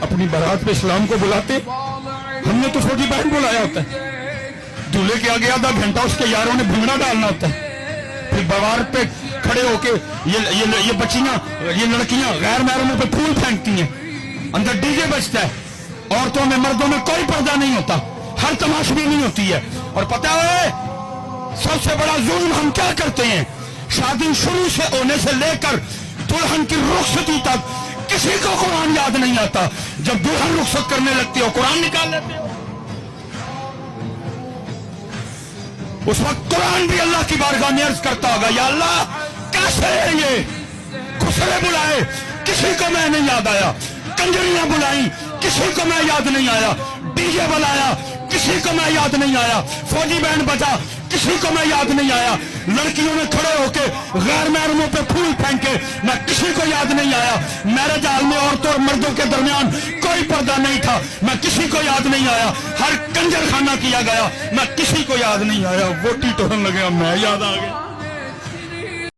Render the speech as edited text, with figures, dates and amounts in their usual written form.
अपनी बारात पे इस्लाम को बुलाते, हमने तो छोटी बहन बुलाया होता है। दूल्हे के आगे आधा घंटा उसके यारों ने भंगड़ा डालना होता है, फिर बाजार पे खड़े होके ये बच्चियां, ये लड़कियां गैर महरमों पे फूल फेंकती हैं, अंदर डीजे बजता है, औरतों में मर्दों में कोई पर्दा नहीं होता, हर तमाशबी नहीं होती है। और पता है सबसे बड़ा जुल्म हम क्या करते हैं, शादी शुरू से होने से लेकर दुल्हन की रुखसती तक किसी को कुरान याद नहीं आता। जब दुल्हन रुखसत करने लगती हो कुरान निकाल लेते हो। उस वक्त कुरान भी अल्लाह की बारगाह में अर्ज करता होगा, या अल्लाह कैसे है ये, खुसरे बुलाए किसी को मैं नहीं याद आया, कंजरियां बुलाई किसी को मैं याद नहीं आया, डीजे बुलाया किसी को मैं याद नहीं आया, फौजी बैंड बजा किसी को मैं याद नहीं आया, लड़कियों ने खड़े होके गैर महरमों पे फूल फेंके मैं किसी को याद नहीं आया, मैरिज हॉल में औरतों और मर्दों के दरमियान कोई पर्दा नहीं था मैं किसी को याद नहीं आया, हर कंजर खाना किया गया मैं किसी को याद नहीं आया। वोटी टोरन लगे मैं याद आ गया।